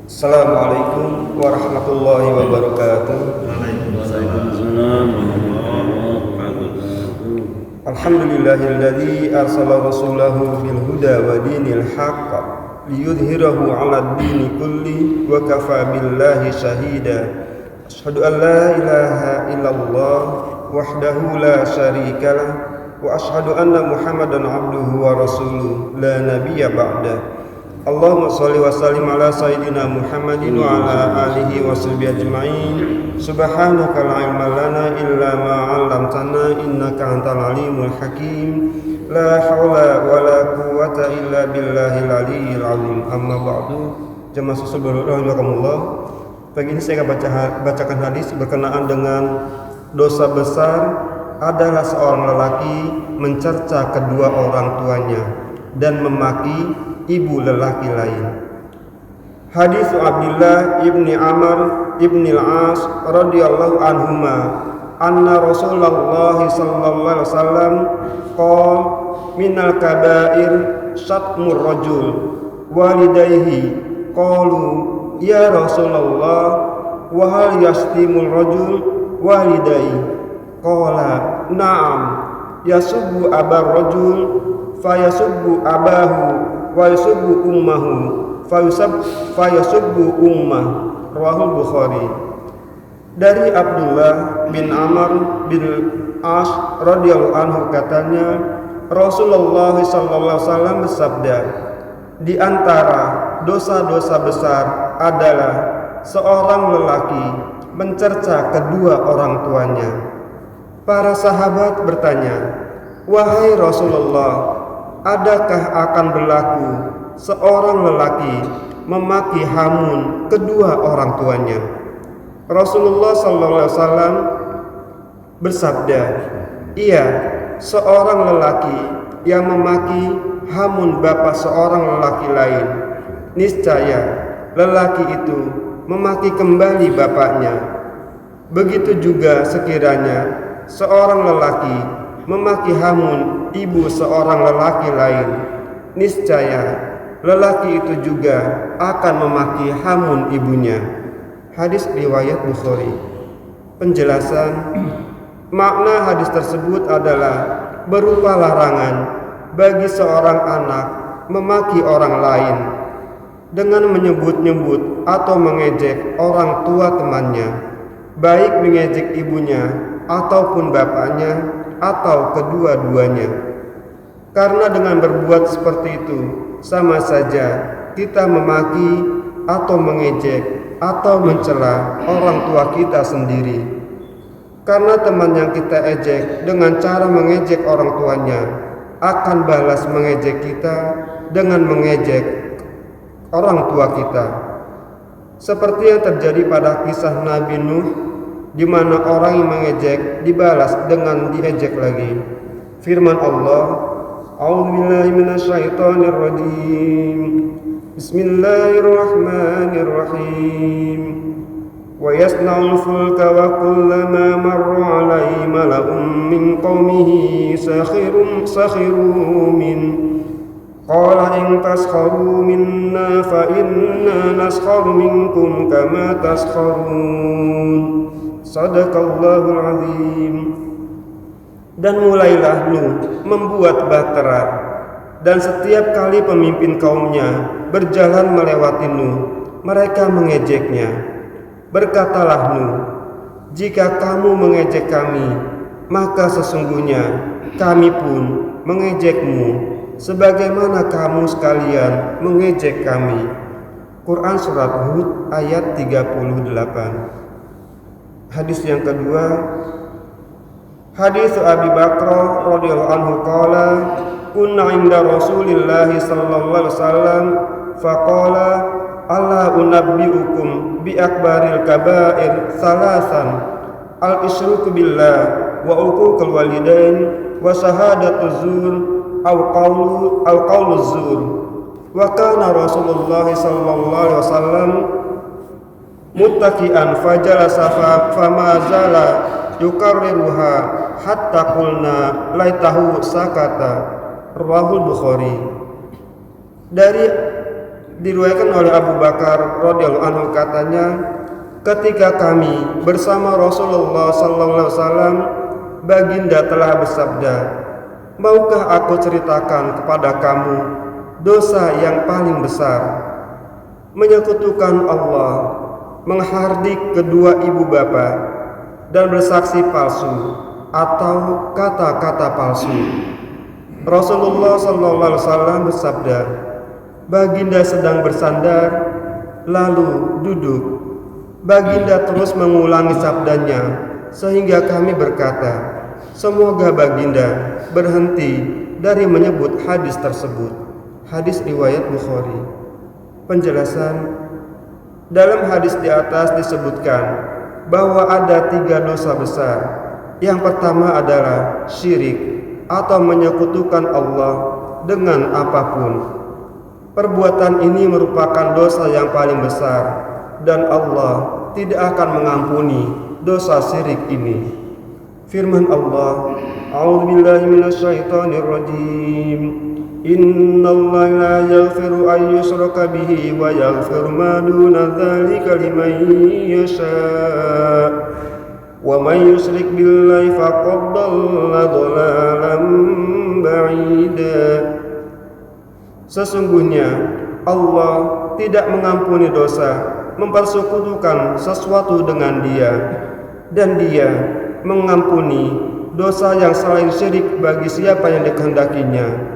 Assalamualaikum warahmatullahi wabarakatuh. Alhamdulillahilladzi arsala rasulahu bil huda wa dinil haqq liyudhhirahu 'alad dini kulli wa kafa billahi shahida. Asyhadu an la ilaha illallah wahdahu la syarikalah wa asyhadu anna Muhammadan 'abduhu wa rasuluh la nabiyya ba'da. Allahumma sholli wa sallim ala sayyidina Muhammadin wa ala alihi wa sahbihi ajma'in. Subhanaka la ilma lana illa ma 'allamtana innaka antal alimul hakim. La haula wa la quwwata illa billahil aliyyil azim. Amma ba'du. Jemaah sekalian rahimakumullah. Pagi ini saya akan bacakan hadis berkenaan dengan dosa besar adalah seorang lelaki mencerca kedua orang tuanya dan memaki ibu lelaki lain. Hadis Abdullah ibni Amr ibni al-As radhiyallahu anhuma anna Rasulullah sallallahu alaihi wasallam qala minal kaba'ir syatmur rajul walidayhi qalu ya Rasulullah wa hal yastimul rajul walidayhi qala na'am yasubbu abar rajul fayasubbu abahu wa yasubbu ummahu fayasubbu ummah. Rawahul Bukhari. Dari Abdullah bin Amr bin As radhiyallahu anhu katanya Rasulullah sallallahu alaihi wasallam bersabda, di antara dosa-dosa besar adalah seorang lelaki mencerca kedua orang tuanya. Para sahabat bertanya, wahai Rasulullah, adakah akan berlaku seorang lelaki memaki hamun kedua orang tuanya? Rasulullah SAW bersabda, iya, seorang lelaki yang memaki hamun bapa seorang lelaki lain, niscaya lelaki itu memaki kembali bapaknya. Begitu juga sekiranya seorang lelaki memaki hamun ibu seorang lelaki lain, niscaya lelaki itu juga akan memaki hamun ibunya. Hadis riwayat Bukhari. Penjelasan makna hadis tersebut adalah berupa larangan bagi seorang anak memaki orang lain dengan menyebut-nyebut atau mengejek orang tua temannya, baik mengejek ibunya ataupun bapaknya atau kedua-duanya. Karena dengan berbuat seperti itu sama saja kita memaki atau mengejek atau mencela orang tua kita sendiri. Karena teman yang kita ejek dengan cara mengejek orang tuanya akan balas mengejek kita dengan mengejek orang tua kita. Seperti yang terjadi pada kisah Nabi Nuh, di mana orang yang mengejek dibalas dengan diejek lagi. Firman Allah, A'udzubillahi minasyaitonir rajim. Bismillahirrahmanirrahim. Wa yasna'ul fulka wa kullama marra 'alaihi mala'un min qaumihi sakhiru min qala in taskharu minna fa inna naskharu minkum kama taskharun. Sadaqallahul azim. Dan mulailah Nuh membuat bahtera, dan setiap kali pemimpin kaumnya berjalan melewati Nuh, mereka mengejeknya. Berkatalah Nuh, jika kamu mengejek kami, maka sesungguhnya kami pun mengejekmu sebagaimana kamu sekalian mengejek kami. Quran Surat Hud ayat 38. Hadis yang kedua, hadis Abi Bakr radhiyallahu anhu qala kunna 'inda Rasulillah sallallahu alaihi wasallam faqala alla unabbiukum bi akbaril kaba'ir salasan al-isyraku billah wa uququl walidain wa shahadatuz zur aw qauluz zur. Wa kana Rasulullah sallallahu alaihi wasallam muttaqian fajalasa fama zala yukarriruha hatta qulna laitahu sakata. Rawahul Bukhari. Dari Diriwayatkan oleh Abu Bakar radhiyallahu anhu katanya, ketika kami bersama Rasulullah sallallahu alaihi wasallam, baginda telah bersabda, maukah aku ceritakan kepada kamu dosa yang paling besar? Menyekutukan Allah, menghardik kedua ibu bapa, dan bersaksi palsu atau kata-kata palsu. Rasulullah sallallahu alaihi wasallam bersabda, baginda sedang bersandar lalu duduk. Baginda terus mengulangi sabdanya sehingga kami berkata, semoga baginda berhenti dari menyebut hadis tersebut. Hadis riwayat Bukhari. Penjelasan, dalam hadis di atas disebutkan bahwa ada 3 dosa besar. Yang pertama adalah syirik atau menyekutukan Allah dengan apapun. Perbuatan ini merupakan dosa yang paling besar dan Allah tidak akan mengampuni dosa syirik ini. Firman Allah, A'udzubillahi minasyaitonirrajim. Innallaha la yaghfiru an yushraka bihi wa yaghfiru ma duna dzalika liman yasha'. Wa man yusyrik billahi faqad dhalla dhalalan ba'ida. Sesungguhnya Allah tidak mengampuni dosa mempersekutukan sesuatu dengan Dia, dan Dia mengampuni dosa yang selain syirik bagi siapa yang dikehendakinya.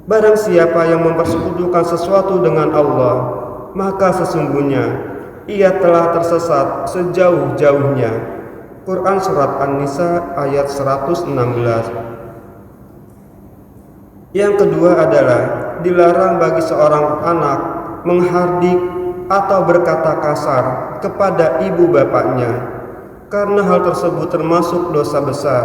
Barang siapa yang mempersekutukan sesuatu dengan Allah, maka sesungguhnya ia telah tersesat sejauh-jauhnya. Quran Surat An-Nisa ayat 116. Yang kedua adalah dilarang bagi seorang anak menghardik atau berkata kasar kepada ibu bapaknya, karena hal tersebut termasuk dosa besar.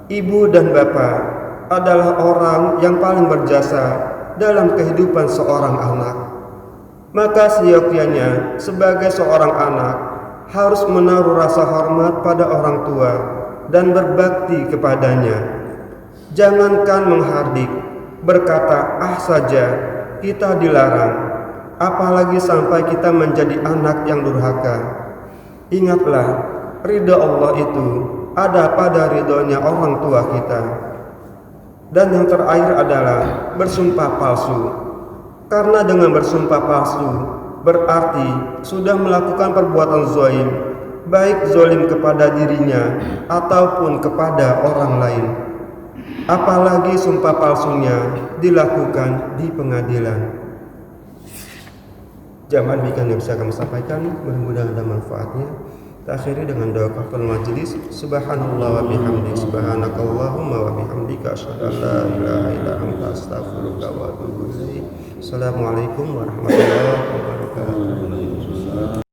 Ibu dan bapak adalah orang yang paling berjasa dalam kehidupan seorang anak. Maka seyogyanya sebagai seorang anak harus menaruh rasa hormat pada orang tua dan berbakti kepadanya. Jangankan menghardik, berkata ah saja kita dilarang, apalagi sampai kita menjadi anak yang durhaka. Ingatlah, ridha Allah itu ada pada ridhonya orang tua kita. Dan yang terakhir adalah bersumpah palsu. Karena dengan bersumpah palsu berarti sudah melakukan perbuatan zalim, baik zalim kepada dirinya ataupun kepada orang lain. Apalagi sumpah palsunya dilakukan di pengadilan. Jamaah, demikian yang bisa kami sampaikan, mudah-mudahan ada manfaatnya. Kita akhiri dengan doa kafaratul majlis. Subhanallah wa bihamdi, subhanakallahumma wa bihamdika, asyhadu an la ilaha illa anta, astaghfiruka wa atubu ilaik. Assalamualaikum warahmatullahi wabarakatuh.